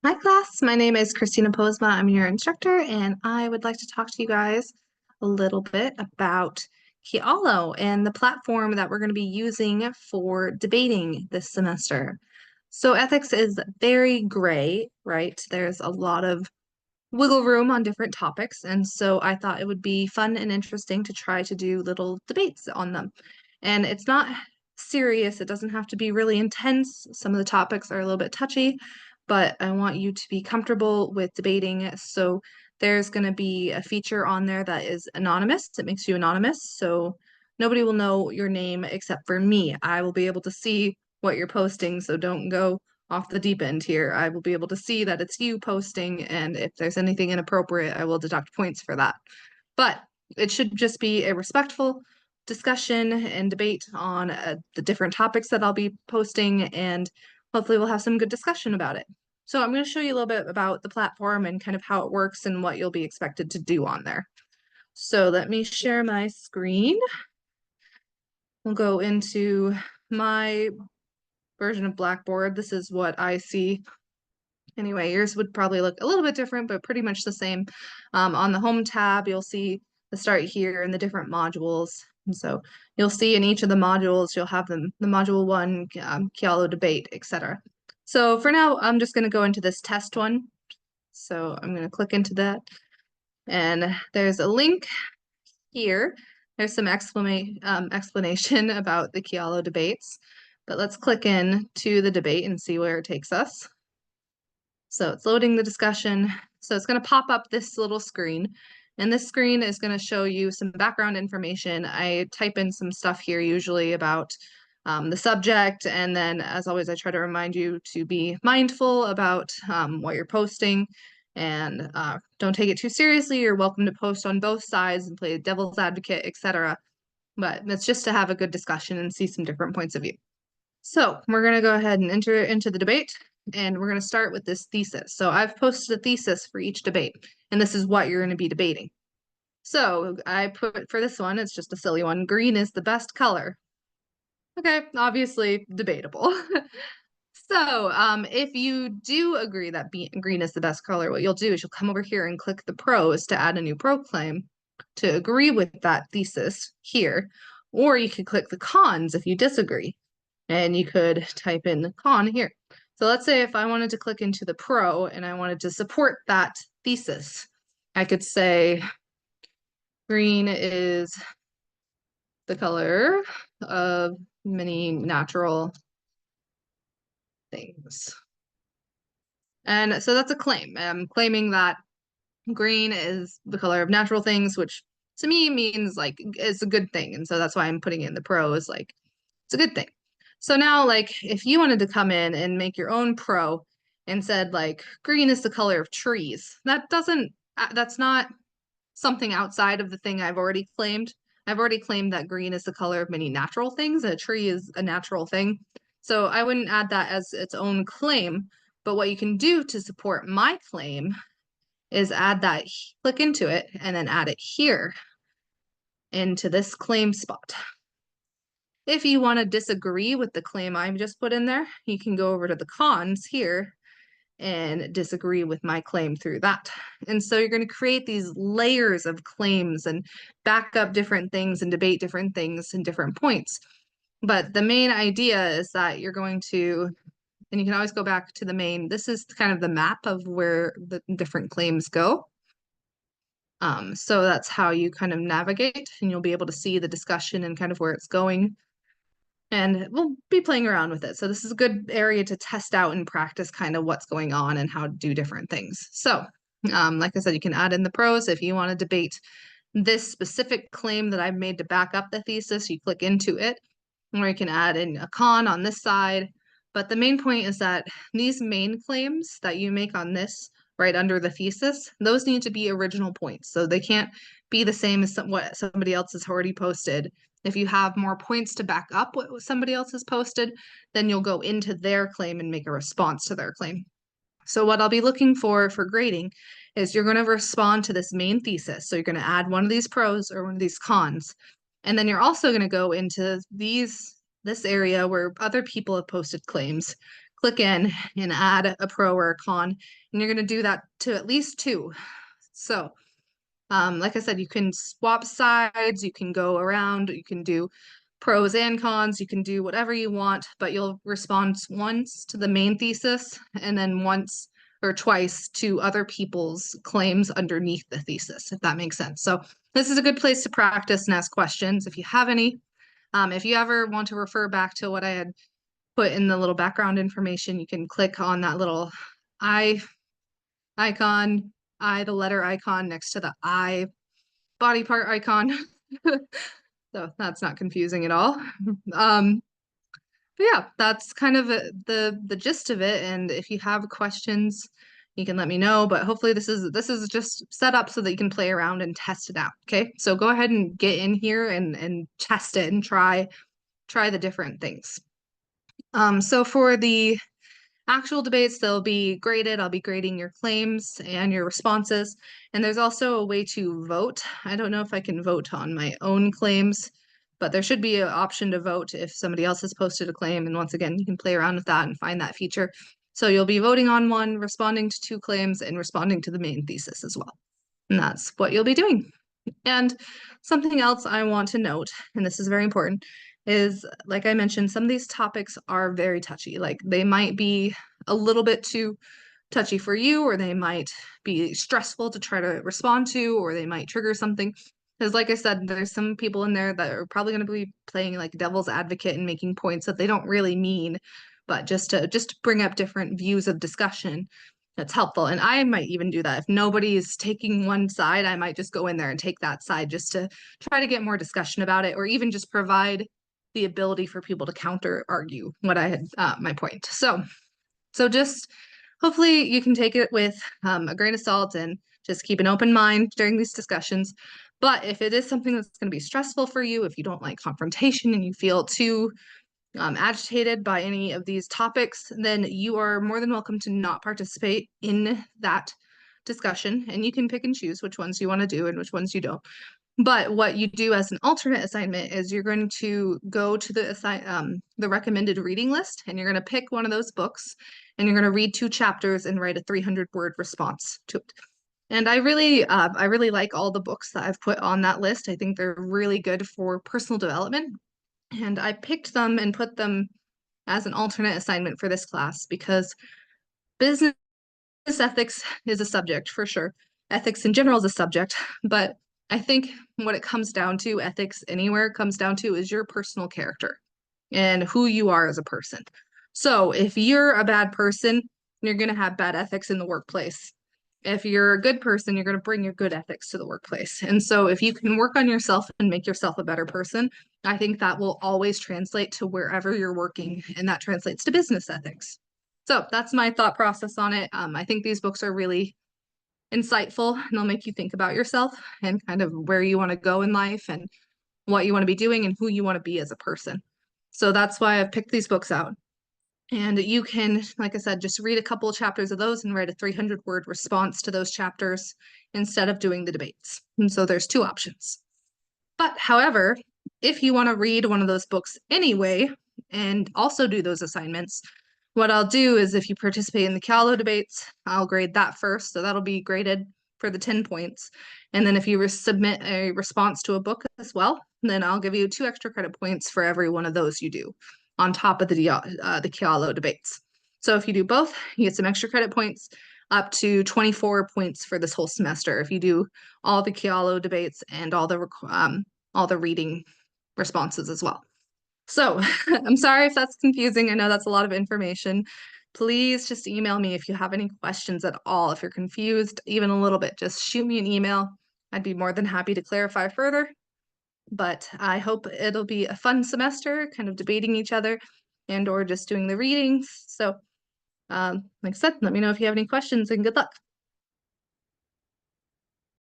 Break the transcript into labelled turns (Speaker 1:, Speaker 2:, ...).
Speaker 1: Hi class, my name is Christina Posma. I'm your instructor, and I would like to talk to you guys a little bit about Kialo and the platform that we're going to be using for debating this semester. So ethics is very gray, right? There's a lot of wiggle room on different topics, and so I thought it would be fun and interesting to try to do little debates on them. And it's not serious, it doesn't have to be really intense. Some of the topics are a little bit touchy, but I want you to be comfortable with debating. So there's going to be a feature on there that is anonymous. It makes you anonymous, so nobody will know your name except for me. I will be able to see what you're posting, so don't go off the deep end here. I will be able to see that it's you posting, and if there's anything inappropriate, I will deduct points for that. But it should just be a respectful discussion and debate on the different topics that I'll be posting, and hopefully we'll have some good discussion about it. So I'm going to show you a little bit about the platform and kind of how it works and what you'll be expected to do on there. So let me share my screen. We'll go into my version of Blackboard. This is what I see. Anyway, yours would probably look a little bit different, but pretty much the same. On the Home tab, you'll see the start here and the different modules. And so you'll see in each of the modules, you'll have the module one, Kialo debate, etc. So for now, I'm just going to go into this test one. So I'm going to click into that. And there's a link here. There's some explanation about the Kialo debates. But let's click in to the debate and see where it takes us. So it's loading the discussion. So it's going to pop up this little screen. And this screen is going to show you some background information. I type in some stuff here usually about the subject. And then, as always, I try to remind you to be mindful about what you're posting and don't take it too seriously. You're welcome to post on both sides and play devil's advocate, etc. But it's just to have a good discussion and see some different points of view. So we're going to go ahead and enter into the debate, and we're going to start with this thesis. So I've posted a thesis for each debate, and this is what you're going to be debating. So I put for this one, it's just a silly one, green is the best color. Okay, obviously debatable. So if you do agree that green is the best color, what you'll do is you'll come over here and click the pros to add a new pro claim to agree with that thesis here, or you could click the cons if you disagree. And you could type in con here. So let's say if I wanted to click into the pro and I wanted to support that thesis, I could say green is the color of many natural things. And so that's a claim. I'm claiming that green is the color of natural things, which to me means like it's a good thing. And so that's why I'm putting it in the pros, like it's a good thing. So now, like, if you wanted to come in and make your own pro and said, like, green is the color of trees, that's not something outside of the thing I've already claimed. I've already claimed that green is the color of many natural things. A tree is a natural thing. So I wouldn't add that as its own claim. But what you can do to support my claim is add that, click into it, and then add it here into this claim spot. If you want to disagree with the claim I've just put in there, you can go over to the cons here and disagree with my claim through that. And so you're going to create these layers of claims and back up different things and debate different things and different points. But the main idea is that you're going to, and you can always go back to the main, this is kind of the map of where the different claims go. So that's how you kind of navigate, and you'll be able to see the discussion and kind of where it's going. And we'll be playing around with it. So this is a good area to test out and practice kind of what's going on and how to do different things. So, like I said, you can add in the pros if you want to debate this specific claim that I've made to back up the thesis, you click into it, or you can add in a con on this side. But the main point is that these main claims that you make on this right under the thesis, those need to be original points. So they can't be the same as what somebody else has already posted. If you have more points to back up what somebody else has posted, then you'll go into their claim and make a response to their claim. So what I'll be looking for grading is you're going to respond to this main thesis. So you're going to add one of these pros or one of these cons. And then you're also going to go into this area where other people have posted claims, click in and add a pro or a con, and you're going to do that to at least two. So, like I said, you can swap sides, you can go around, you can do pros and cons, you can do whatever you want, but you'll respond once to the main thesis and then once or twice to other people's claims underneath the thesis, if that makes sense. So this is a good place to practice and ask questions if you have any. If you ever want to refer back to what I had put in the little background information, you can click on that little I icon, the letter icon next to the I body part icon. So that's not confusing at all. But yeah, that's kind of the gist of it. And if you have questions, you can let me know. But hopefully this is just set up so that you can play around and test it out. Okay, so go ahead and get in here and test it and try the different things. So for the actual debates, they'll be graded. I'll be grading your claims and your responses. And there's also a way to vote. I don't know if I can vote on my own claims, but there should be an option to vote if somebody else has posted a claim. And once again, you can play around with that and find that feature. So you'll be voting on one, responding to two claims, and responding to the main thesis as well. And that's what you'll be doing. And something else I want to note, and this is very important, is like I mentioned, some of these topics are very touchy. Like they might be a little bit too touchy for you, or they might be stressful to try to respond to, or they might trigger something. Because like I said, there's some people in there that are probably going to be playing like devil's advocate and making points that they don't really mean, but just to bring up different views of discussion. That's helpful. And I might even do that. If nobody is taking one side, I might just go in there and take that side just to try to get more discussion about it, or even just provide the ability for people to counter argue what I had my point. So just hopefully you can take it with a grain of salt and just keep an open mind during these discussions. But if it is something that's going to be stressful for you, if you don't like confrontation and you feel too agitated by any of these topics, then you are more than welcome to not participate in that discussion. And you can pick and choose which ones you want to do and which ones you don't. But what you do as an alternate assignment is you're going to go to the recommended reading list, and you're going to pick one of those books, and you're going to read 2 chapters and write a 300-word response to it. And I really like all the books that I've put on that list. I think they're really good for personal development. And I picked them and put them as an alternate assignment for this class because business ethics is a subject for sure. Ethics in general is a subject, but I think what it comes down to, ethics anywhere comes down to, is your personal character and who you are as a person. So if you're a bad person, you're going to have bad ethics in the workplace. If you're a good person, you're going to bring your good ethics to the workplace. And so if you can work on yourself and make yourself a better person, I think that will always translate to wherever you're working, and that translates to business ethics. So that's my thought process on it. I think these books are really insightful, and they'll make you think about yourself and kind of where you want to go in life and what you want to be doing and who you want to be as a person. So that's why I've picked these books out. And you can, like I said, just read a couple of chapters of those and write a 300-word response to those chapters instead of doing the debates. And so there's 2 options. But however, if you want to read one of those books anyway and also do those assignments, what I'll do is if you participate in the Kialo debates, I'll grade that first. So that'll be graded for the 10 points. And then if you submit a response to a book as well, then I'll give you 2 extra credit points for every one of those you do on top of the Kialo debates. So if you do both, you get some extra credit points, up to 24 points for this whole semester if you do all the Kialo debates and all the reading responses as well. So I'm sorry if that's confusing. I know that's a lot of information. Please just email me if you have any questions at all. If you're confused even a little bit, just shoot me an email. I'd be more than happy to clarify further. But I hope it'll be a fun semester, kind of debating each other and or just doing the readings. So like I said, let me know if you have any questions, and good luck.